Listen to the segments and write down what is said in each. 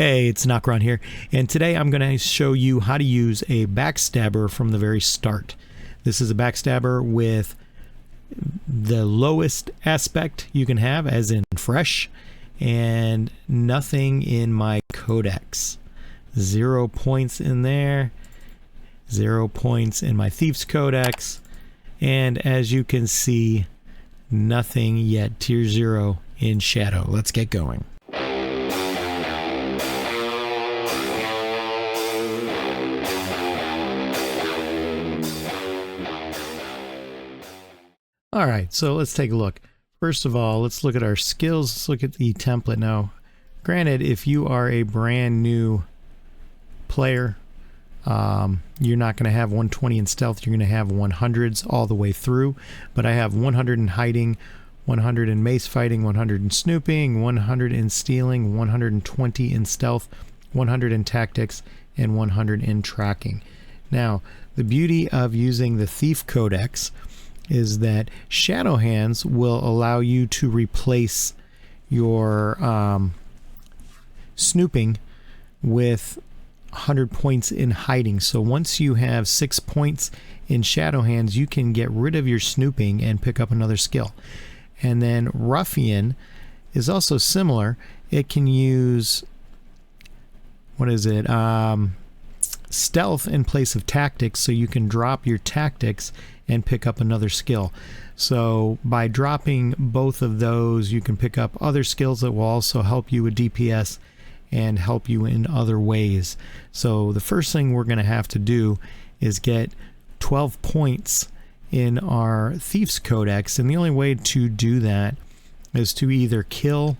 Hey, it's Nokron here, and today I'm going to show you how to use a Backstabber from the very start. This is a Backstabber with the lowest aspect you can have, as in fresh, and nothing in my codex. 0 points in there, 0 points in my Thief's Codex, and as you can see, nothing yet tier 0 in Shadow. Let's get going. Alright, so let's take a look. First of all, let's look at our skills. Let's look at the template now. Granted, if you are a brand new player, you're not going to have 120 in stealth. You're going to have 100s all the way through. But I have 100 in hiding, 100 in mace fighting, 100 in snooping, 100 in stealing, 120 in stealth, 100 in tactics, and 100 in tracking. Now, the beauty of using the Thief Codex is that Shadow Hands will allow you to replace your snooping with 100 points in hiding. So once you have 6 points in Shadow Hands, you can get rid of your snooping and pick up another skill. And then Ruffian is also similar. It can use, stealth in place of tactics, so you can drop your tactics and pick up another skill. So by dropping both of those, you can pick up other skills that will also help you with DPS and help you in other ways. So the first thing we're going to have to do is get 12 points in our Thief's Codex, and the only way to do that is to either kill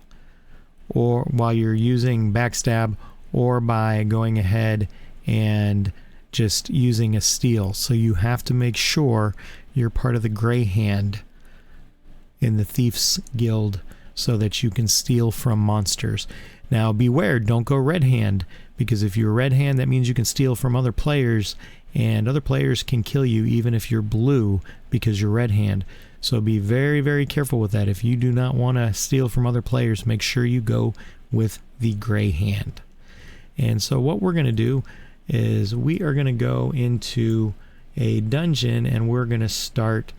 or while you're using Backstab, or by going ahead and just using a steal. So you have to make sure you're part of the Gray Hand in the Thieves Guild so that you can steal from monsters. Now beware, don't go Red Hand, because if you're Red Hand, that means you can steal from other players, and other players can kill you even if you're blue because you're Red Hand. So be very, very careful with that. If you do not want to steal from other players, make sure you go with the Gray Hand. And so what we're going to do is we are going to go into a dungeon and we're going to start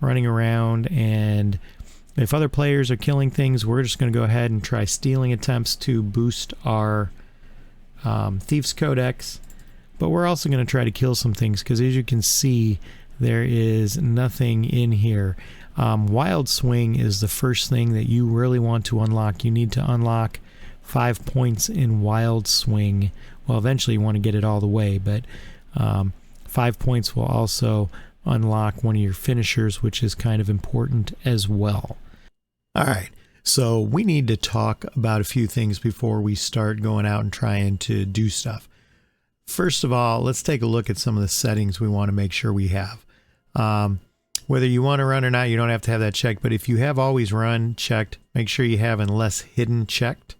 running around, and if other players are killing things, we're just going to go ahead and try stealing attempts to boost our Thief's Codex. But we're also going to try to kill some things, because as you can see, there is nothing in here. Wild Swing is the first thing that you really want to unlock. You need to unlock 5 points in Wild Swing. Well, eventually you want to get it all the way, but 5 points will also unlock one of your finishers, which is kind of important as well. Alright, so we need to talk about a few things before we start going out and trying to do stuff. First of all, let's take a look at some of the settings we want to make sure we have. Whether you want to run or not, you don't have to have that checked, but if you have Always Run checked, make sure you have Unless Hidden checked.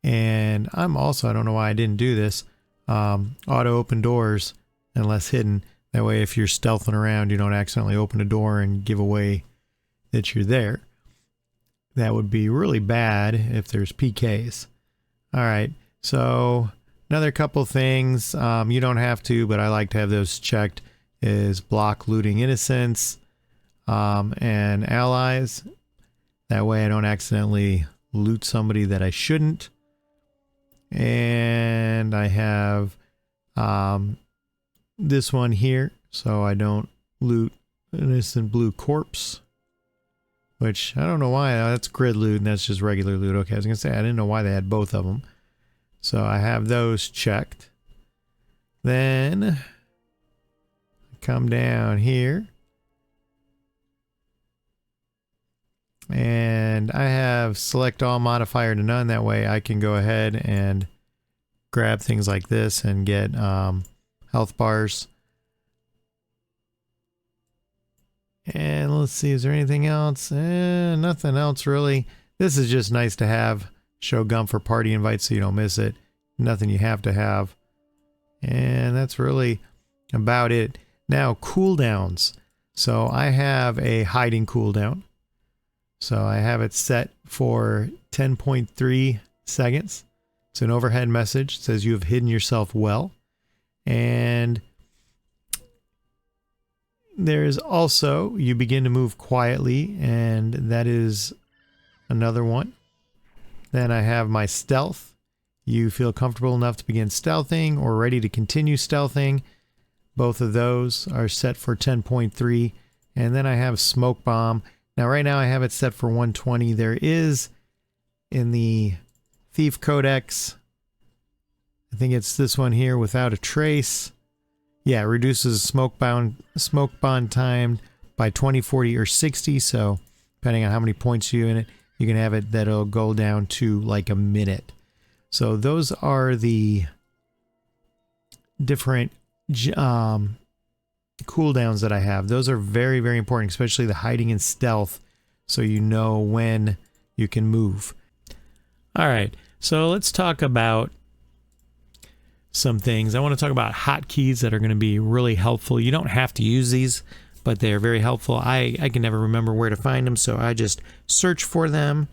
And I don't know why I didn't do this, auto open doors unless hidden. That way if you're stealthing around, you don't accidentally open a door and give away that you're there. That would be really bad if there's PKs. Alright, so another couple things, you don't have to, but I like to have those checked, is block looting innocents and allies. That way I don't accidentally loot somebody that I shouldn't. And I have this one here, so I don't loot innocent blue corpse, which I don't know why. That's grid loot and that's just regular loot. Okay, I was gonna say I didn't know why they had both of them, so I have those checked. Then I come down here and I have select all modifier to none. That way I can go ahead and grab things like this and get health bars. And let's see, is there anything else? Nothing else really. This is just nice to have. Show gum for party invites so you don't miss it. Nothing you have to have. And that's really about it. Now, cooldowns. So I have a hiding cooldown. So I have it set for 10.3 seconds. It's an overhead message. It says you have hidden yourself well. And there's also you begin to move quietly, and that is another one. Then I have my stealth. You feel comfortable enough to begin stealthing or ready to continue stealthing. Both of those are set for 10.3. And then I have smoke bomb. Now right now I have it set for 120. There is in the Thief Codex, I think it's this one here, without a trace. Yeah, it reduces smoke bond time by 20, 40, or 60. So depending on how many points you in it, you can have it that it'll go down to like a minute. So those are the different cooldowns that I have. Those are very, very important, especially the hiding and stealth, so you know when you can move. All right, so let's talk about some things. I want to talk about hotkeys that are going to be really helpful. You don't have to use these, but they're very helpful. I can never remember where to find them, so I just search for them.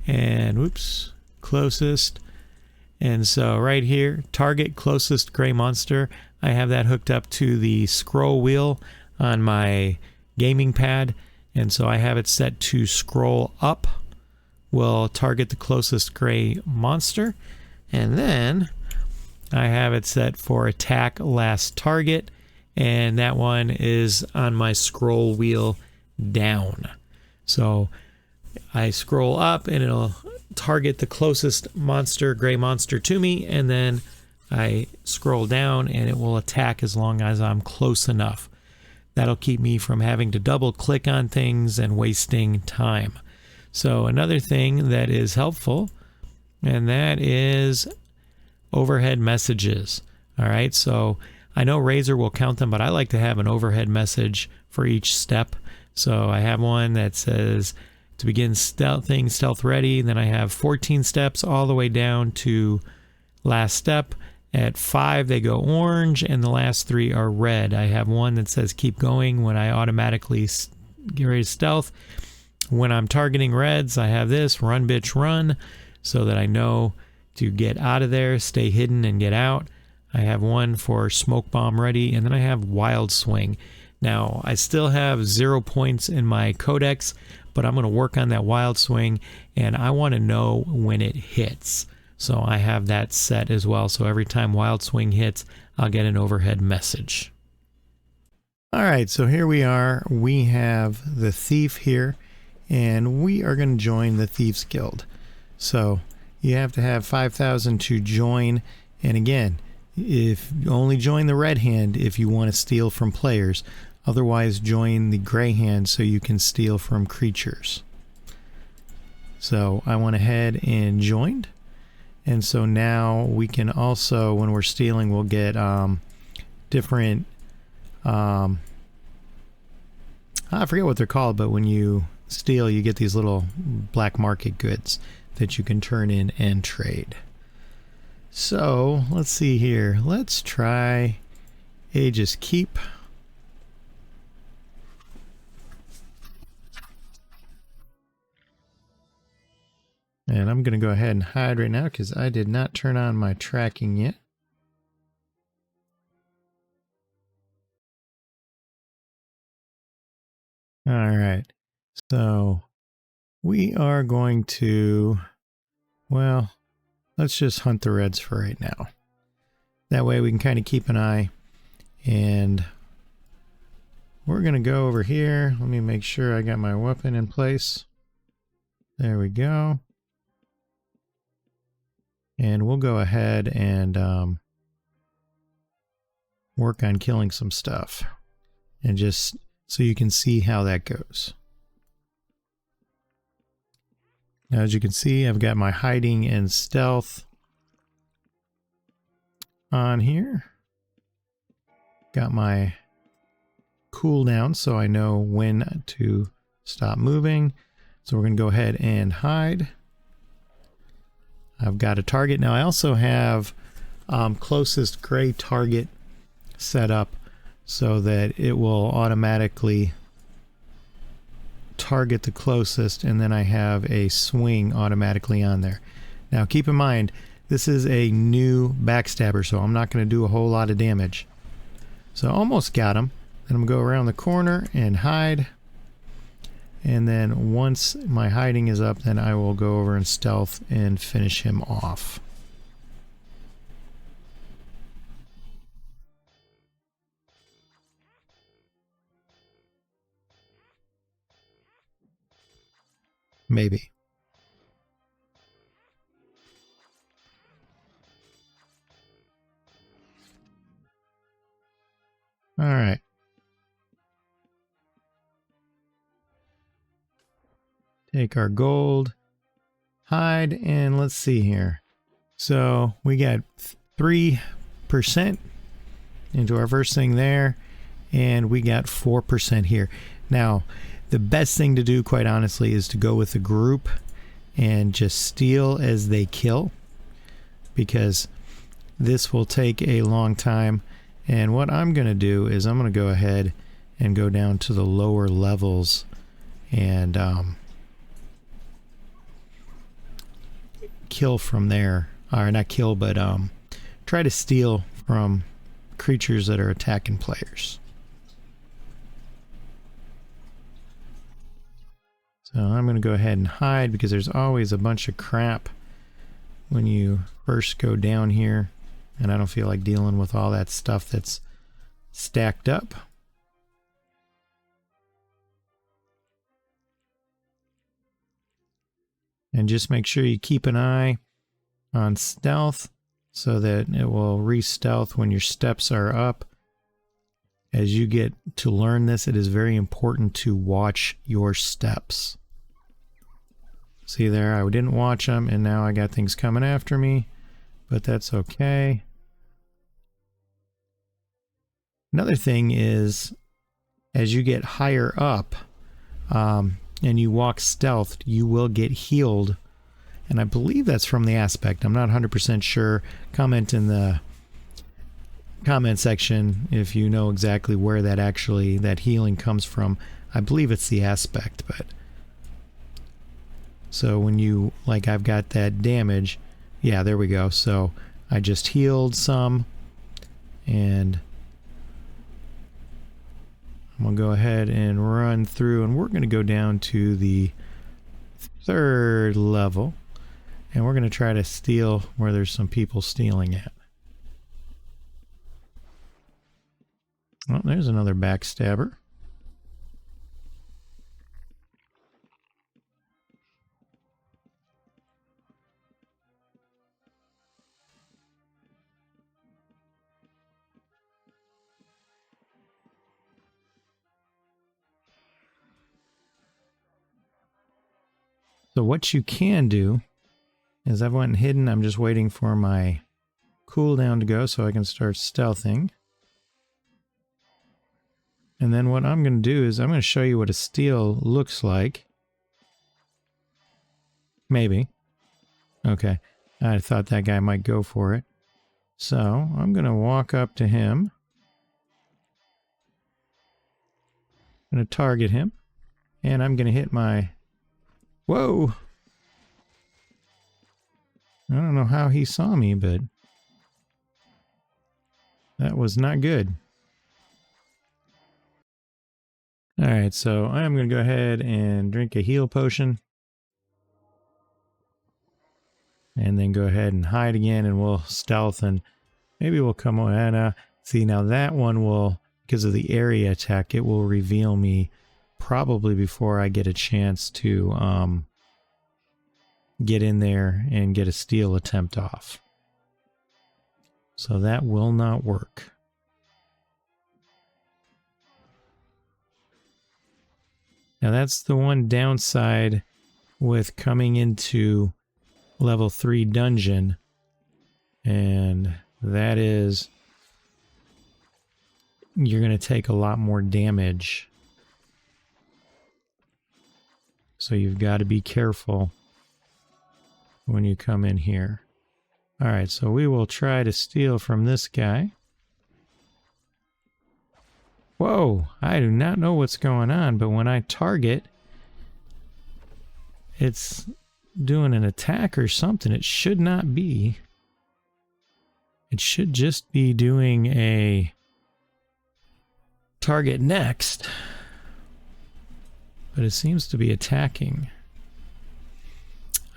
And whoops, closest. And so right here, target closest gray monster. I have that hooked up to the scroll wheel on my gaming pad. And so I have it set to scroll up. Will target the closest gray monster. And then I have it set for attack last target. And that one is on my scroll wheel down. So I scroll up and it'll target the closest monster, gray monster, to me, and then I scroll down and it will attack as long as I'm close enough. That'll keep me from having to double click on things and wasting time. So another thing that is helpful, and that is overhead messages. All right, so I know Razor will count them, but I like to have an overhead message for each step. So I have one that says to begin stealthing, stealth ready. Then I have 14 steps all the way down to last step. At 5 they go orange and the last 3 are red. I have one that says keep going when I automatically get ready to stealth. When I'm targeting reds, I have this run bitch run, so that I know to get out of there, stay hidden and get out. I have one for smoke bomb ready, and then I have wild swing. Now I still have 0 points in my codex, but I'm going to work on that wild swing, and I want to know when it hits. So I have that set as well. So every time wild swing hits, I'll get an overhead message. All right, so here we are. We have the thief here, and we are going to join the Thieves Guild. So you have to have 5,000 to join. And again, if you only join the red hand if you want to steal from players. Otherwise, join the gray hand so you can steal from creatures. So I went ahead and joined. And so now we can also, when we're stealing, we'll get different, I forget what they're called, but when you steal, you get these little black market goods that you can turn in and trade. So let's see here. Let's try Aegis Keep. And I'm going to go ahead and hide right now because I did not turn on my tracking yet. All right. So we are going to, well, let's just hunt the reds for right now. That way we can kind of keep an eye. And we're going to go over here. Let me make sure I got my weapon in place. There we go. And we'll go ahead and work on killing some stuff. And just so you can see how that goes. Now, as you can see, I've got my hiding and stealth on here. Got my cooldown so I know when to stop moving. So we're going to go ahead and hide. I've got a target. Now I also have closest gray target set up so that it will automatically target the closest, and then I have a swing automatically on there. Now keep in mind, this is a new Backstabber, so I'm not going to do a whole lot of damage. So almost got him. Then I'm going to go around the corner and hide. And then once my hiding is up, then I will go over and stealth and finish him off. Maybe. All right. Take our gold, hide, and let's see here. So we got 3% into our first thing there, and we got 4% here. Now, the best thing to do, quite honestly, is to go with a group and just steal as they kill, because this will take a long time. And what I'm going to do is I'm going to go ahead and go down to the lower levels and kill from there. Or not kill, but try to steal from creatures that are attacking players. So I'm going to go ahead and hide, because there's always a bunch of crap when you first go down here, and I don't feel like dealing with all that stuff that's stacked up. And just make sure you keep an eye on stealth so that it will re-stealth when your steps are up. As you get to learn this, it is very important to watch your steps. See there, I didn't watch them, and now I got things coming after me, but that's okay. Another thing is, as you get higher up and you walk stealth, you will get healed. And I believe that's from the aspect. I'm not 100% sure. Comment in the comment section if you know exactly where that healing comes from. I believe it's the aspect, but so when you, like, I've got that damage, yeah, there we go. So I just healed some, and I'm gonna go ahead and run through, and we're gonna go down to the 3rd level, and we're gonna try to steal where there's some people stealing at. Oh, there's another Backstabber. So what you can do is I've went and hidden. I'm just waiting for my cooldown to go so I can start stealthing. And then what I'm going to do is I'm going to show you what a steal looks like. Maybe. Okay. I thought that guy might go for it. So I'm going to walk up to him. I'm going to target him. And I'm going to hit my... Whoa! I don't know how he saw me, but that was not good. Alright, so I'm going to go ahead and drink a heal potion. And then go ahead and hide again, and we'll stealth, and maybe we'll come on. And see, now that one will, because of the area attack, it will reveal me probably before I get a chance to get in there and get a steal attempt off. So that will not work. Now that's the one downside with coming into level 3 dungeon, and that is you're going to take a lot more damage. So you've got to be careful when you come in here. Alright, so we will try to steal from this guy. Whoa, I do not know what's going on, but when I target, it's doing an attack or something. It should not be. It should just be doing a target next. But it seems to be attacking.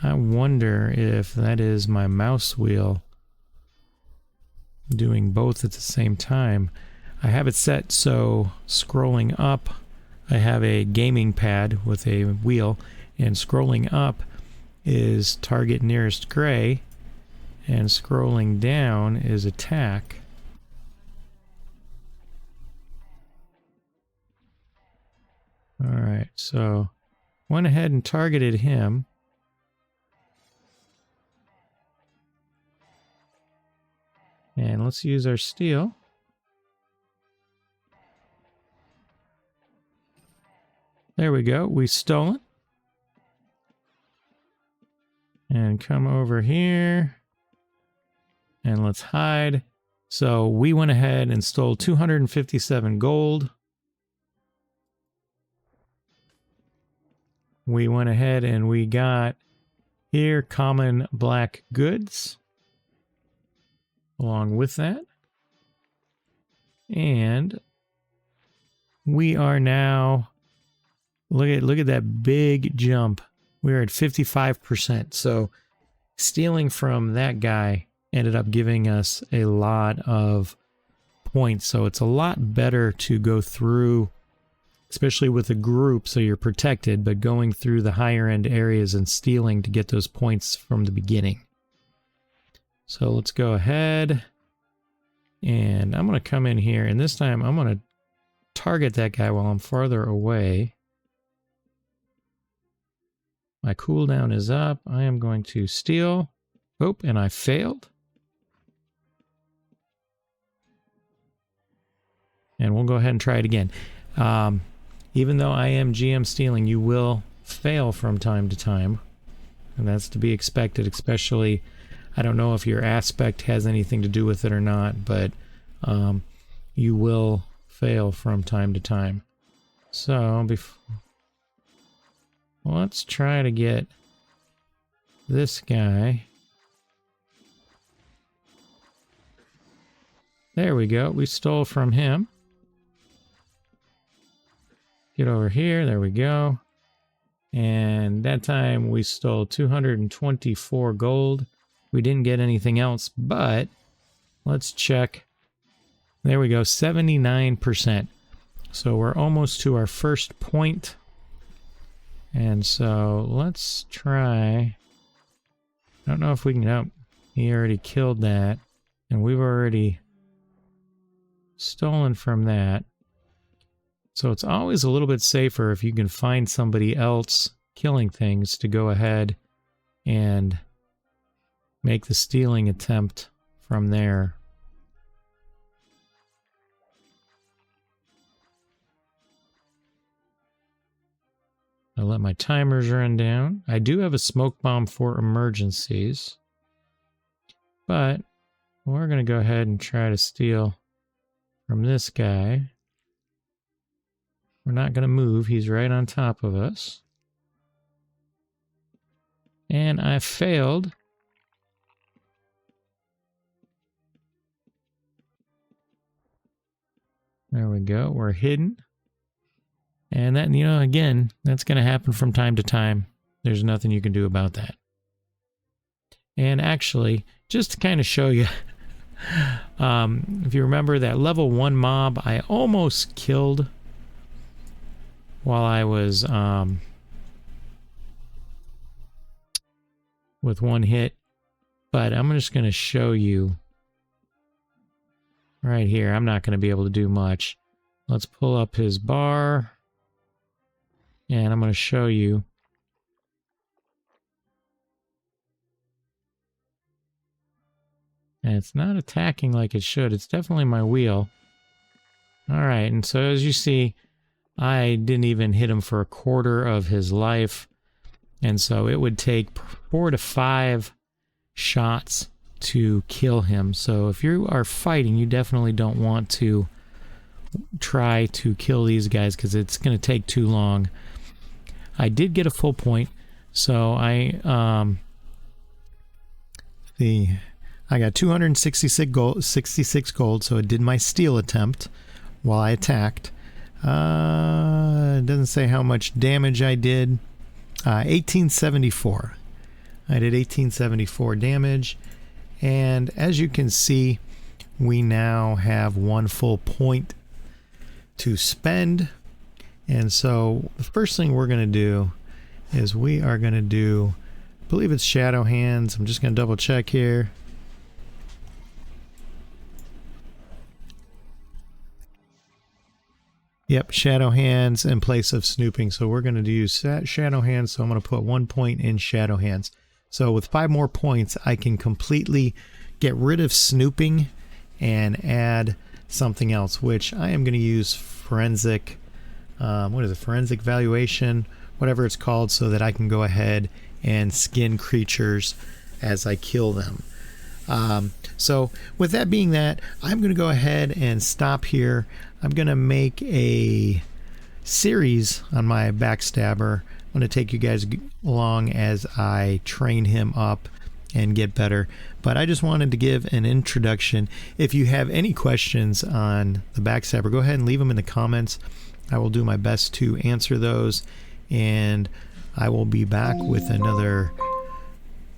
I wonder if that is my mouse wheel doing both at the same time. I have it set so scrolling up, I have a gaming pad with a wheel, and scrolling up is target nearest gray, and scrolling down is attack. Alright, so went ahead and targeted him. And let's use our steel. There we go, we stole it. And come over here. And let's hide. So we went ahead and stole 257 gold. We went ahead and we got here common black goods along with that. And we are now, look at that big jump. We're at 55%. So stealing from that guy ended up giving us a lot of points. So it's a lot better to go through, especially with a group, so you're protected, but going through the higher end areas and stealing to get those points from the beginning. So let's go ahead, and I'm going to come in here, and this time I'm going to target that guy while I'm farther away. My cooldown is up. I am going to steal. Oh, and I failed. And we'll go ahead and try it again. Even though I am GM stealing, you will fail from time to time. And that's to be expected, especially, I don't know if your aspect has anything to do with it or not, but you will fail from time to time. So, let's try to get this guy. There we go. We stole from him. Get over here. There we go. And that time we stole 224 gold. We didn't get anything else, but let's check. There we go. 79%. So we're almost to our first point. And so let's try. I don't know if we can. Oh, he already killed that. And we've already stolen from that. So it's always a little bit safer if you can find somebody else killing things to go ahead and make the stealing attempt from there. I let my timers run down. I do have a smoke bomb for emergencies, but we're going to go ahead and try to steal from this guy. We're not going to move. He's right on top of us. And I failed. There we go. We're hidden. And that, you know, again, that's going to happen from time to time. There's nothing you can do about that. And actually, just to kind of show you, if you remember that level 1 mob, I almost killed while I was with one hit. But I'm just going to show you right here. I'm not going to be able to do much. Let's pull up his bar. And I'm going to show you. And it's not attacking like it should. It's definitely my wheel. Alright, and so as you see, I didn't even hit him for a quarter of his life. And so it would take 4 to 5 shots to kill him. So if you are fighting, you definitely don't want to try to kill these guys because it's going to take too long. I did get a full point, So I got 266 gold, 66 gold, so it did my steal attempt while I attacked. It doesn't say how much damage I did. 1874. I did 1874 damage, and as you can see, we now have 1 full point to spend. And so the first thing we're going to do is we are going to do, I believe it's Shadow Hands. I'm just going to double check here. Yep, Shadow Hands in place of Snooping. So we're going to use Shadow Hands. So I'm going to put 1 point in Shadow Hands. So with 5 more points, I can completely get rid of Snooping and add something else, which I am going to use Forensic, what is it, Forensic Valuation, whatever it's called, so that I can go ahead and skin creatures as I kill them. So with that being that, I'm going to go ahead and stop here. I'm going to make a series on my Backstabber. I'm going to take you guys along as I train him up and get better. But I just wanted to give an introduction. If you have any questions on the Backstabber, go ahead and leave them in the comments. I will do my best to answer those, and I will be back with another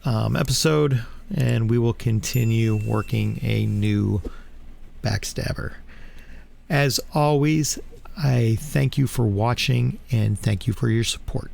episode, and we will continue working a new Backstabber. As always, I thank you for watching and thank you for your support.